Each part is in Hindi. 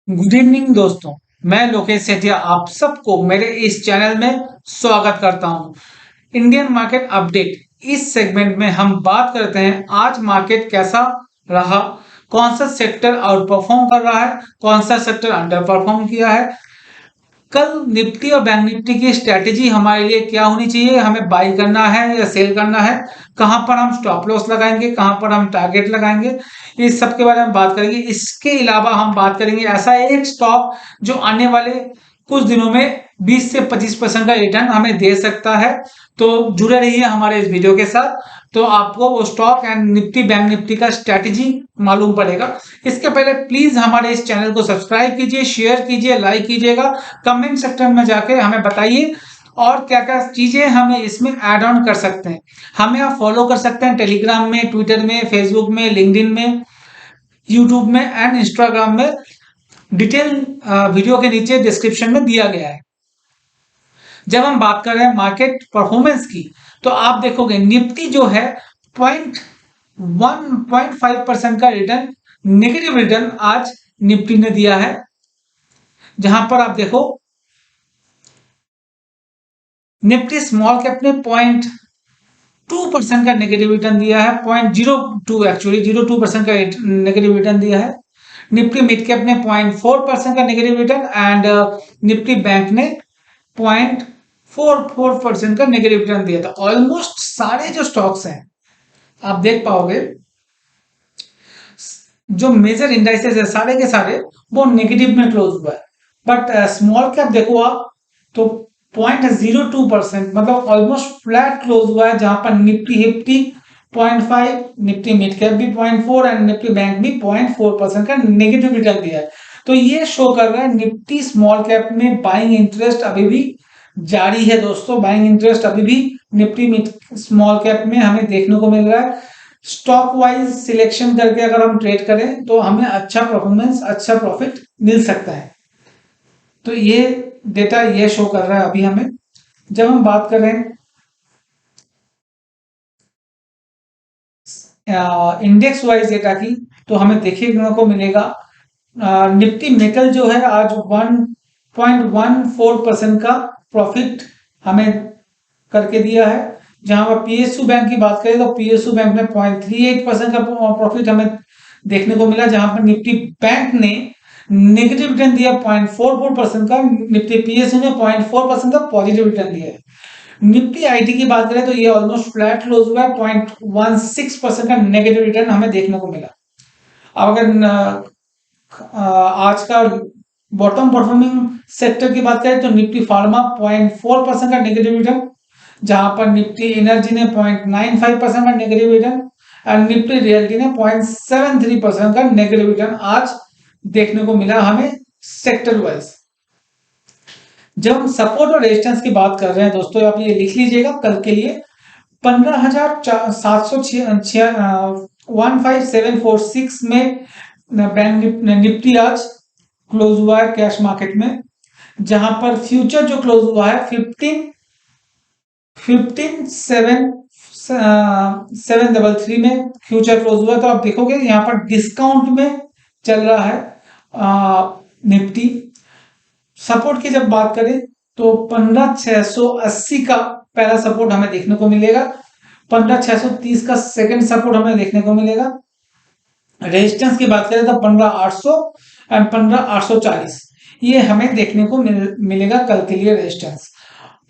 गुड इवनिंग दोस्तों। मैं लोकेश सेठिया आप सबको मेरे इस चैनल में स्वागत करता हूं। इंडियन मार्केट अपडेट इस सेगमेंट में हम बात करते हैं आज मार्केट कैसा रहा, कौन सा सेक्टर आउट परफॉर्म कर रहा है, कौन सा सेक्टर अंडर परफॉर्म किया है। कल निफ्टी और बैंक निफ्टी की स्ट्रेटेजी हमारे लिए क्या होनी चाहिए, हमें बाई करना है या सेल करना है, कहां पर हम स्टॉप लॉस लगाएंगे, कहां पर हम टारगेट लगाएंगे, इस सब के बारे में बात करेंगे। इसके अलावा हम बात करेंगे ऐसा एक स्टॉक जो आने वाले कुछ दिनों में 20 से 25% का रिटर्न हमें दे सकता है। तो जुड़े रहिए हमारे इस वीडियो के साथ, तो आपको वो stock and Nifty bank Nifty का स्ट्रेटेजी मालूम पड़ेगा। इसके पहले प्लीज हमारे इस चैनल को सब्सक्राइब कीजिए, शेयर कीजिए, लाइक कीजिएगा, कमेंट सेक्शन में जाके हमें बताइए और क्या क्या चीजें हमें इसमें ऐड ऑन कर सकते हैं। हमें आप फॉलो कर सकते हैं टेलीग्राम में, ट्विटर में, फेसबुक में, लिंक्डइन में, यूट्यूब में एंड इंस्टाग्राम में। डिटेल वीडियो के नीचे डिस्क्रिप्शन में दिया गया है। जब हम बात कर रहे हैं मार्केट परफॉर्मेंस की, तो आप देखोगे निफ्टी जो है 1.5% का रिटर्न, नेगेटिव रिटर्न आज निफ्टी ने दिया है। जहां पर आप देखो निफ्टी स्मॉल कैप ने 0.2% का नेगेटिव रिटर्न दिया है, 0.02 एक्चुअली 0.2% का नेगेटिव रिटर्न दिया है। निफ्टी मिड कैप ने 0.4% का negative return and Nifty bank ने 0.44% का नेगेटिव रिटर्न दिया था। ऑलमोस्ट सारे जो स्टॉक्स हैं आप देख पाओगे, जो मेजर इंडाइसेस है सारे के सारे वो नेगेटिव में क्लोज हुआ है। बट स्मॉल कैप देखो आप तो 0.02% मतलब ऑलमोस्ट फ्लैट क्लोज हुआ है, जहां पर निफ्टी हिफ्टी 0.5, निफ्टी मिड कैप भी 0.4 एंड निफ्टी बैंक भी 0.4% का नेगेटिव रिटर्न दिया है। तो ये शो कर रहा है निफ्टी स्मॉल कैप में बाइंग इंटरेस्ट अभी भी जारी है दोस्तों। बाइंग इंटरेस्ट अभी भी निफ्टी मिड स्मॉल कैप में हमें देखने को मिल रहा है। स्टॉक वाइज सिलेक्शन करके अगर हम ट्रेड करें तो हमें अच्छा परफॉर्मेंस, अच्छा प्रॉफिट मिल सकता है। तो ये डेटा ये शो कर रहा है अभी हमें। जब हम बात करें इंडेक्स वाइज डेटा की, तो हमें देखने को मिलेगा निफ्टी मेटल जो है आज 1.14% का प्रॉफिट हमें करके दिया है। जहां पर पीएसयू बैंक की बात करें तो पीएसयू बैंक ने 0.38% का प्रॉफिट हमें देखने को मिला, जहां पर निफ्टी बैंक ने नेगेटिव रिटर्न दिया 0.44% का, निफ्टी पीएसयू ने 0.4% का पॉजिटिव रिटर्न दिया है। निफ्टी आईटी की बात करें तो ये ऑलमोस्ट फ्लैट क्लोज हुआ है, 0.16% का नेगेटिव रिटर्न हमें देखने को मिला। अब अगर आज का बॉटम परफॉर्मिंग सेक्टर की बात करें तो निफ्टी फार्मा 0.4% का नेगेटिव रिटर्न, जहां पर निफ्टी एनर्जी ने 0.95% का नेगेटिव रिटर्न और निफ्टी रियल्टी ने 0.73% का नेगेटिव रिटर्न आज देखने को मिला हमें सेक्टर वाइज। जब हम सपोर्ट और रेजिस्टेंस की बात कर रहे हैं दोस्तों, आप ये लिख लीजिएगा कल के लिए 15,746 में बैंक निफ्टी आज क्लोज हुआ है कैश मार्केट में, जहां पर फ्यूचर जो क्लोज हुआ है 15,733 में फ्यूचर क्लोज हुआ। तो आप देखोगे यहाँ पर डिस्काउंट में चल रहा है निफ्टी। सपोर्ट की जब बात करें तो 15,680 का पहला सपोर्ट हमें देखने को मिलेगा, 15,630 का सेकंड सपोर्ट हमें देखने को मिलेगा। रेजिस्टेंस की बात करें तो 15,800 एंड 15,840 ये हमें देखने को मिलेगा कल के लिए रेजिस्टेंस।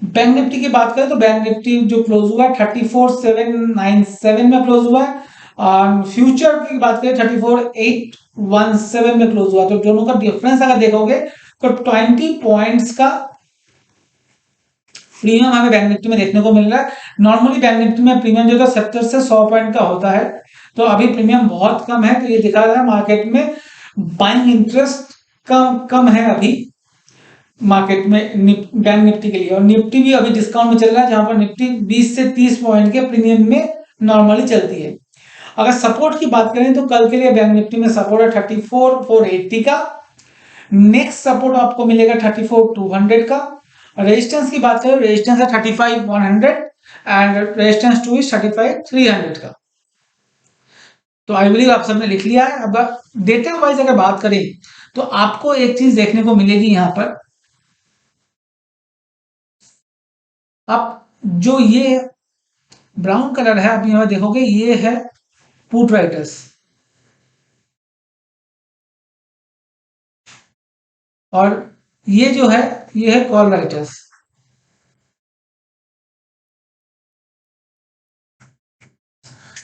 बैंक निफ्टी की बात करें तो बैंक निफ्टी जो क्लोज हुआ है 34,797 में क्लोज हुआ है और फ्यूचर की बात करें 34,817 में क्लोज हुआ। तो दोनों का डिफरेंस अगर देखोगे तो 20 पॉइंट्स का प्रीमियम हमें बैंक निफ्टी में देखने को मिल रहा है। नॉर्मली बैंक निफ्टी में प्रीमियम जो था 70 से 100 पॉइंट का होता है, तो अभी प्रीमियम बहुत कम है। तो ये दिखा रहा है मार्केट में बाइंग इंटरेस्ट कम है अभी मार्केट में बैंक निफ्टी के लिए। और निफ्टी भी अभी डिस्काउंट में चल रहा है, जहां पर निफ्टी 20 से 30 पॉइंट के प्रीमियम में नॉर्मली चलती है। अगर सपोर्ट की बात करें तो कल के लिए बैंक निफ्टी में सपोर्ट है 34,480 का, नेक्स्ट सपोर्ट आपको मिलेगा 34,200 का। रेजिस्टेंस की बात करें, रेजिस्टेंस है 35,100 एंड रेजिस्टेंस 2 इज 35,300 का। तो आई बिलीव आप सबने लिख लिया है। अब डेटा वाइज अगर बात करें तो आपको एक चीज देखने को मिलेगी यहां पर, आप जो ये ब्राउन कलर है आप यहां देखोगे, ये है पुट राइटर्स, और ये जो है ये है कॉल राइटर्स।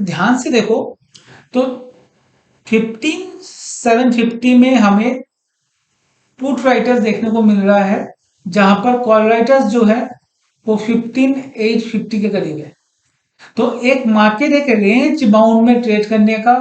ध्यान से देखो तो 15750 में हमें पुट राइटर्स देखने को मिल रहा है, जहां पर कॉल राइटर्स जो है वो 15850 के करीब है। तो एक मार्केट एक रेंज बाउंड में ट्रेड करने का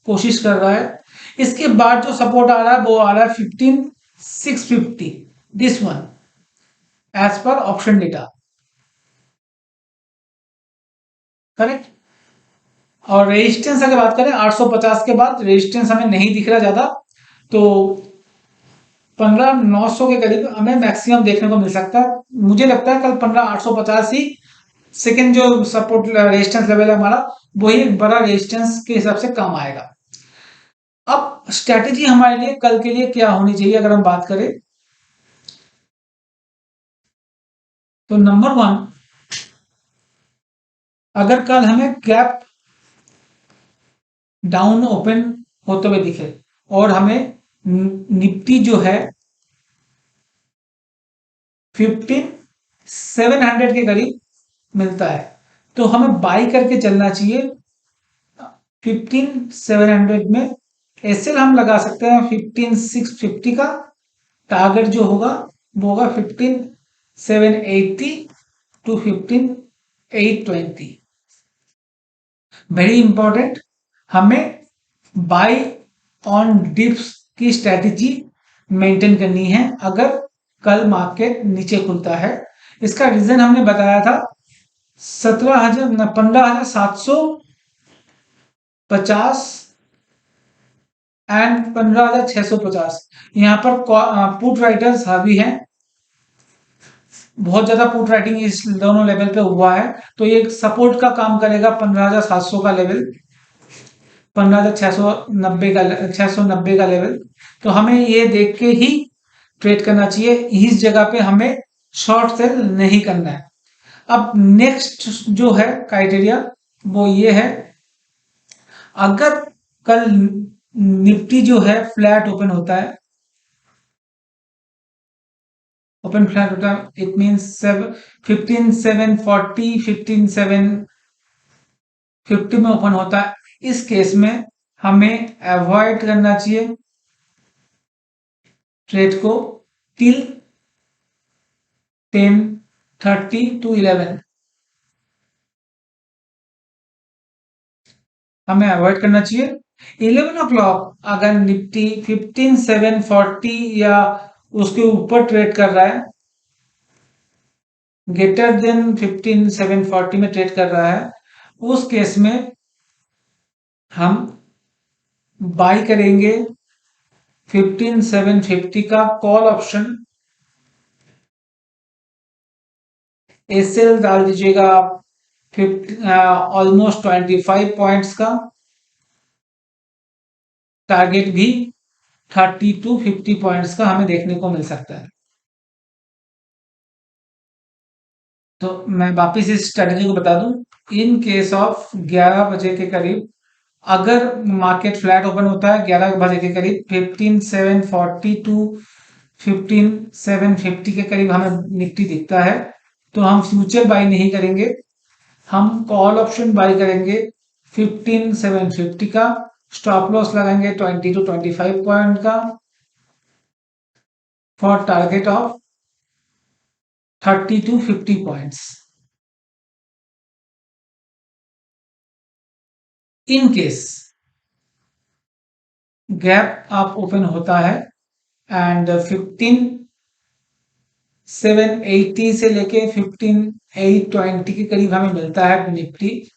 कोशिश कर रहा है। इसके बाद जो सपोर्ट आ रहा है वो आ रहा है 15650, this one, as per option data, correct. और रेजिस्टेंस अगर बात करें 850 के बाद रेजिस्टेंस हमें नहीं दिख रहा ज्यादा, तो 15900 के करीब हमें मैक्सिमम देखने को मिल सकता है। मुझे लगता है कल 15850 ही सेकेंड जो सपोर्ट रेजिस्टेंस लेवल है हमारा, वही एक बड़ा रेजिस्टेंस के हिसाब से काम आएगा। अब स्ट्रेटेजी हमारे लिए कल के लिए क्या होनी चाहिए अगर हम बात करें, तो नंबर वन, अगर कल हमें गैप डाउन ओपन होते हुए दिखे और हमें निफ्टी जो है 15700 के करीब मिलता है, तो हमें बाई करके चलना चाहिए 15700 में। एसएल हम लगा सकते हैं 15650 का, टारगेट जो होगा वो होगा 15780 टू 15820। वेरी इंपॉर्टेंट, हमें बाई ऑन डिप्स की स्ट्रेटेजी मेंटेन करनी है अगर कल मार्केट नीचे खुलता है। इसका रीजन हमने बताया था, 17,000 15,750 एंड 15,650, यहाँ पर पुट राइटर्स हावी हैं, बहुत ज्यादा पुट राइटिंग इस दोनों लेवल पे हुआ है, तो ये सपोर्ट का काम करेगा 15,700 का लेवल, 15,690 का 690 का लेवल। तो हमें ये देख के ही ट्रेड करना चाहिए, इस जगह पे हमें शॉर्ट सेल नहीं करना है। अब नेक्स्ट जो है क्राइटेरिया वो ये है, अगर कल निफ्टी जो है फ्लैट ओपन होता है, ओपन फ्लैट होता है, इट मींस 15,740 15,750 में ओपन होता है, इस केस में हमें अवॉइड करना चाहिए ट्रेड को टिल 10:30 to 11, हमें अवॉइड करना चाहिए। 11 o'clock अगर निफ्टी 15,740 या उसके ऊपर ट्रेड कर रहा है, ग्रेटर देन 15,740 में ट्रेड कर रहा है, उस केस में हम बाई करेंगे 15,750 का कॉल ऑप्शन, एसएल डाल दीजिएगा आप ऑलमोस्ट 25 पॉइंट्स का, टारगेट भी 30 to 50 पॉइंट्स का हमें देखने को मिल सकता है। तो मैं वापिस इस स्ट्रेटेजी को बता दूं, इन केस ऑफ 11 बजे के करीब अगर मार्केट फ्लैट ओपन होता है 11 बजे के करीब 15,740 टू 15,750 के करीब हमें निफ्टी दिखता है, तो हम फ्यूचर बाई नहीं करेंगे, हम कॉल ऑप्शन बाई करेंगे 15,750 का, स्टॉप लॉस लगाएंगे 20 to 25 पॉइंट का, for target of 30 to 50 points. In case gap आप ओपन होता है एंड 15,780 से लेके 15,820 के करीब हमें मिलता है निफ्टी,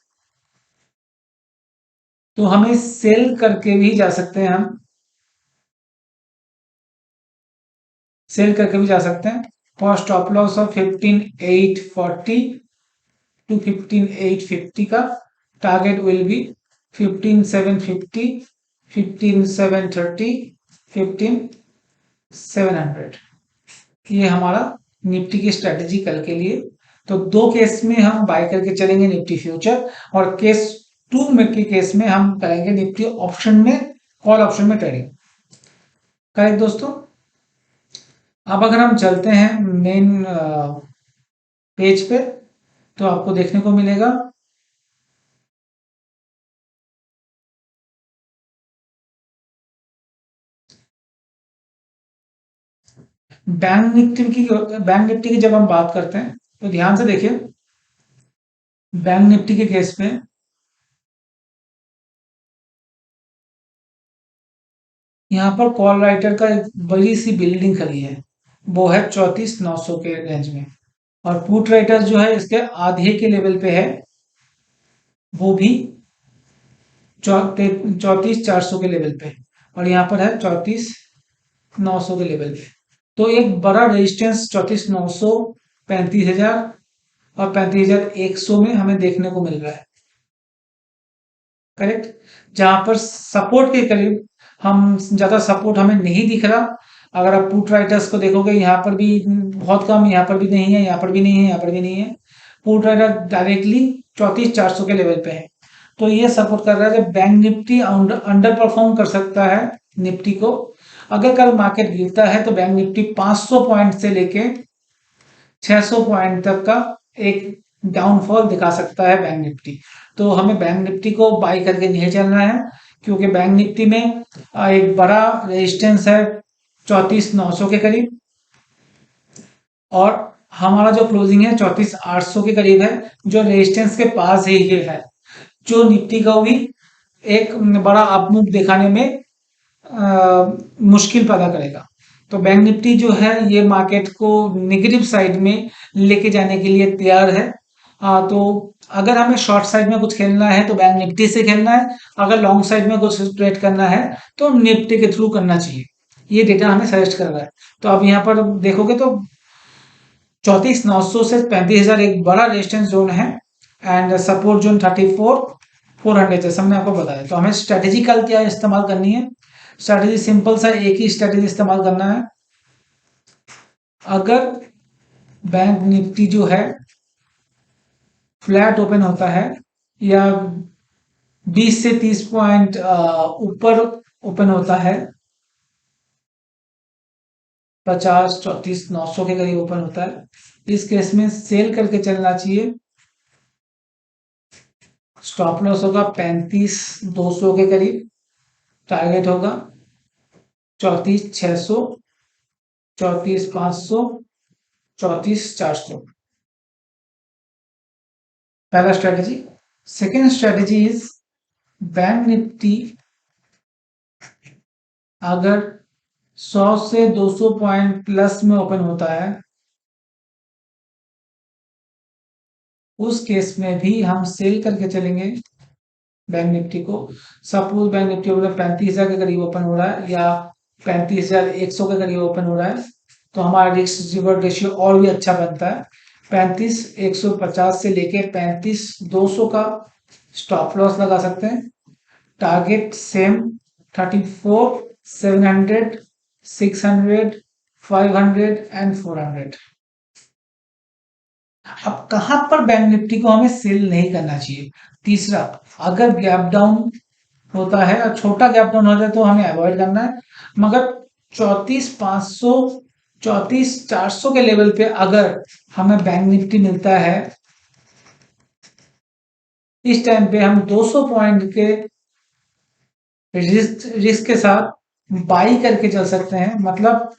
तो हमें सेल करके भी जा सकते हैं, हम सेल करके भी जा सकते हैं for stop loss of 15,840 to 15,850 का, टारगेट विल बी 15,750 15,730 15 700। ये हमारा निफ्टी की स्ट्रेटेजी कल के लिए। तो दो केस में हम बाय करके चलेंगे निफ्टी फ्यूचर, और केस टू में के केस में हम करेंगे निफ्टी ऑप्शन में, कॉल ऑप्शन में ट्रेडिंग। करेक्ट दोस्तों। अब अगर हम चलते हैं मेन पेज पे, तो आपको देखने को मिलेगा बैंक निफ्टी की जब हम बात करते हैं तो ध्यान से देखिए। बैंक निफ्टी के केस पे यहाँ पर कॉल राइटर का एक बड़ी सी बिल्डिंग खड़ी है, वो है 34,900 के रेंज में। और पुट राइटर जो है इसके आधे के लेवल पे है, वो भी 34,400 के लेवल पे, और यहाँ पर है 34,900 के लेवल पे। तो एक बड़ा रेजिस्टेंस 34,900, 35,000 और 35,100 में हमें देखने को मिल रहा है। करेक्ट। जहां पर सपोर्ट के करीब हम, ज्यादा सपोर्ट हमें नहीं दिख रहा। अगर आप पुट राइटर्स को देखोगे, यहाँ पर भी बहुत कम, यहाँ पर भी नहीं है, यहाँ पर भी नहीं है, यहाँ पर भी नहीं है। पुट राइटर डायरेक्टली 34,400 के लेवल पे है। तो ये सपोर्ट कर रहा है कि बैंक निफ्टी अंडर परफॉर्म कर सकता है निफ्टी को। अगर कल मार्केट गिरता है तो बैंक निफ्टी 500 पॉइंट से लेके 600 पॉइंट तक का एक डाउनफॉल दिखा सकता है बैंक निफ्टी। तो हमें बैंक निफ्टी को बाई करके नहीं चलना है, क्योंकि बैंक निफ्टी में एक बड़ा रेजिस्टेंस है 34,900 के करीब, और हमारा जो क्लोजिंग है 34,800 के करीब है, जो रेजिस्टेंस के पास ही ये है, जो निफ्टी को भी एक बड़ा अपमूव दिखाने में मुश्किल पैदा करेगा। तो बैंक निफ्टी जो है ये मार्केट को नेगेटिव साइड में लेके जाने के लिए तैयार है। तो अगर हमें शॉर्ट साइड में कुछ खेलना है तो बैंक निफ्टी से खेलना है, अगर लॉन्ग साइड में कुछ ट्रेड करना है तो निफ्टी के थ्रू करना चाहिए। ये डेटा हमें सजेस्ट कर रहा है। तो अब यहाँ पर देखोगे तो 34,900 से 35,000 एक बड़ा रेजिस्टेंस जोन है, एंड सपोर्ट जोन 34,400, जैसे हमने आपको बताया। तो हमें स्ट्रेटेजी कल क्या इस्तेमाल करनी है? स्ट्रेटेजी सिंपल सा, एक ही स्ट्रेटेजी इस्तेमाल करना है। अगर बैंक निफ्टी जो है फ्लैट ओपन होता है, या 20 से 30 पॉइंट ऊपर ओपन होता है, 50, 34, 900 के करीब ओपन होता है, इस केस में सेल करके चलना चाहिए। स्टॉप लॉस होगा 35,200 के करीब, टारगेट होगा 34,600, 34,500, 34,400। पहला strategy. Second strategy is, bank Nifty अगर 100 से 200 पॉइंट प्लस में ओपन होता है, उस केस में भी हम सेल करके चलेंगे बैंक निफ्टी को। सपोज बैंक निफ्टी मतलब 35,000 के करीब ओपन हो रहा है, या 35,100 के करीब ओपन हो रहा है, तो हमारा रिस्क रिवॉर्ड रेशियो और भी अच्छा बनता है। 35,150 से लेके 35,200 का स्टॉप लॉस लगा सकते हैं। Target same 34,700, 600, 500 and 400। अब कहां पर बैंक निफ्टी को हमें सेल नहीं करना चाहिए? तीसरा, अगर गैप डाउन होता है और छोटा गैप डाउन होता है तो हमें अवॉइड करना है। मगर 34,500, 34,400 के लेवल पे अगर हमें बैंक निफ्टी मिलता है, इस टाइम पे हम 200 पॉइंट के रिस्क के साथ बाई करके चल सकते हैं। मतलब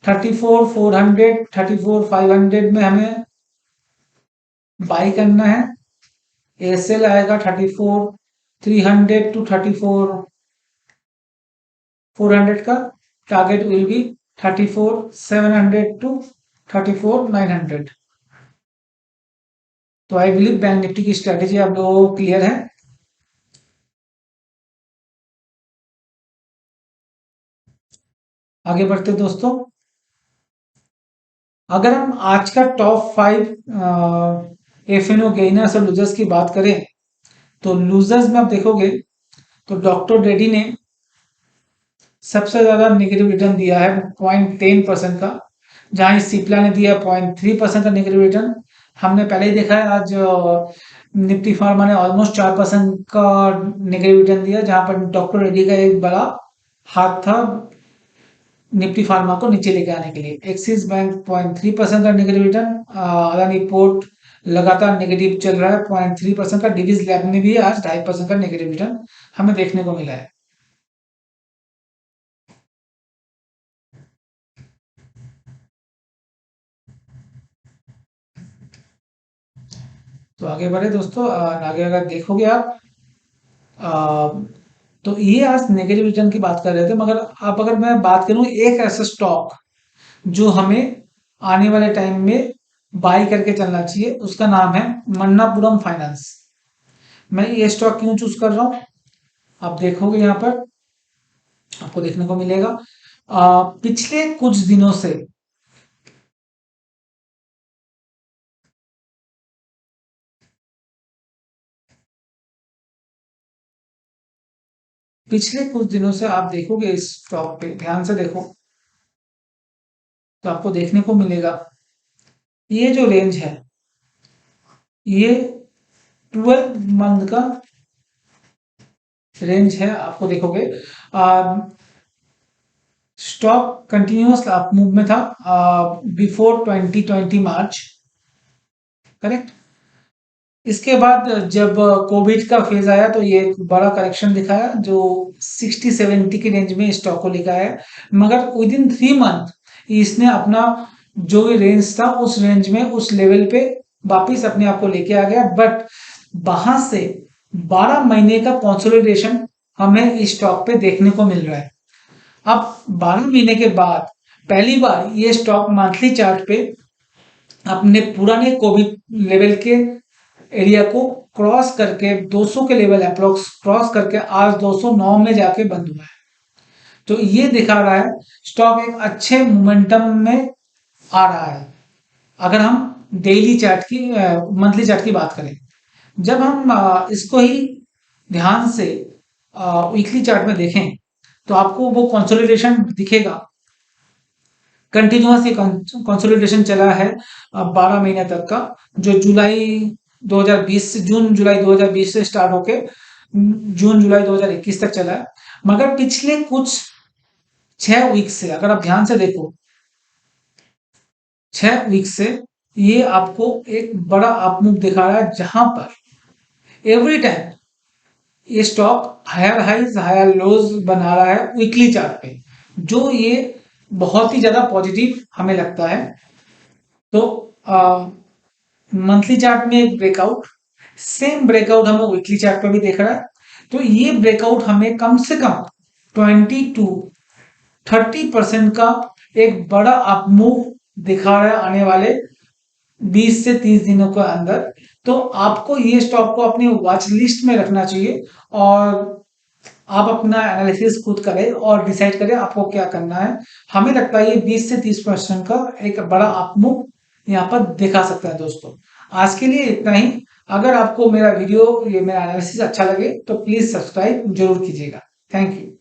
34,400, 34,500 में हमें बाई करना है। एसएल आएगा 34,300 टू 34,400 का। Target will be 34,700 to 34,900। तो आई बिलीव बैंक निफ्टी की स्ट्रेटेजी आप लोगों को क्लियर है। आगे बढ़ते दोस्तों। अगर हम आज का टॉप 5 एफएनओ गेनर्स और लूजर्स की बात करें, तो लूजर्स में आप देखोगे तो डॉक्टर रेड्डी ने सबसे ज्यादा नेगेटिव रिटर्न दिया है 0.10% का, जहां सिप्ला ने दिया 0.3% का नेगेटिव रिटर्न। हमने पहले ही देखा है आज निफ्टी फार्मा ने ऑलमोस्ट 4% का नेगेटिव रिटर्न दिया, जहां पर डॉक्टर रेड्डी का एक बड़ा हाथ था निफ्टी फार्मा को नीचे लेके आने के लिए। एक्सिस बैंक 0.3% का नेगेटिव रिटर्न। अदानी पोर्ट लगातार नेगेटिव चल रहा है 0.3% का। डिविज लैब में भी आज 2.5% का नेगेटिव रिटर्न हमें देखने को मिला है। तो आगे बढ़े दोस्तों, आगे अगर देखोगे आप, अ, तो ये आज नेगेटिव रिटर्न की बात कर रहे थे, मगर आप अगर मैं बात करूं एक ऐसा स्टॉक जो हमें आने वाले टाइम में बाई करके चलना चाहिए, उसका नाम है मन्नापुरम फाइनेंस। मैं ये स्टॉक क्यों चूज कर रहा हूं, आप देखोगे यहाँ पर आपको देखने को मिलेगा। पिछले कुछ दिनों से, आप देखोगे इस स्टॉक पे ध्यान से देखो, तो आपको देखने को मिलेगा ये जो रेंज है, ये 12 मंथ का रेंज है। आपको देखोगे स्टॉक कंटिन्यूअस अप मूव में था बिफोर 2020 मार्च, करेक्ट। इसके बाद जब कोविड का फेज आया तो ये एक बड़ा करेक्शन दिखाया, जो 60-70 की रेंज में स्टॉक को लेकर आया। मगर विद इन 3 मंथ इसने अपना जो भी रेंज था उस रेंज में, उस लेवल पे वापिस अपने आप को लेके आ गया। बट वहां से 12 महीने का कंसोलिडेशन हमें इस स्टॉक पे देखने को मिल रहा है। अब 12 महीने के बाद पहली बार ये स्टॉक मंथली चार्ट पे अपने पुराने कोविड लेवल के एरिया को क्रॉस करके 200 के लेवल अप्रोक्स क्रॉस करके आज 209 में जाके बंद हुआ है। तो ये दिखा रहा है स्टॉक एक अच्छे मोमेंटम में आ रहा है। अगर हम डेली चार्ट की मंथली चार्ट की बात करें, जब हम इसको ही ध्यान से वीकली चार्ट में देखें तो आपको वो कंसोलिडेशन दिखेगा। कंटिन्यूअस ये कंसोलिडेशन चला है 12 महीने तक का, जो जुलाई 2020 से जून जुलाई 2020 से स्टार्ट होके जून जुलाई 2021 तक चला है। मगर पिछले कुछ 6 वीक से अगर आप ध्यान से देखो, 6 वीक से ये आपको एक बड़ा अपमूव दिखा रहा है, जहां पर एवरी टाइम ये stock higher highs higher lows बना रहा है वीकली चार्ट पे, जो ये बहुत ही ज्यादा पॉजिटिव हमें लगता है। तो मंथली चार्ट में एक ब्रेकआउट, सेम ब्रेकआउट हमें वीकली चार्ट पे भी देख रहा है। तो ये ब्रेकआउट हमें कम से कम 20 to 30% का एक बड़ा अपमूव दिखा रहा है आने वाले 20 से 30 दिनों के अंदर। तो आपको ये स्टॉक को अपनी वॉच लिस्ट में रखना चाहिए, और आप अपना एनालिसिस खुद करें और डिसाइड करें आपको क्या करना है। हमें लगता है ये 20 से 30% का एक बड़ा अपमूव यहाँ पर दिखा सकता है दोस्तों। आज के लिए इतना ही। अगर आपको मेरा वीडियो, ये मेरा एनालिसिस अच्छा लगे तो प्लीज सब्सक्राइब जरूर कीजिएगा। Thank you.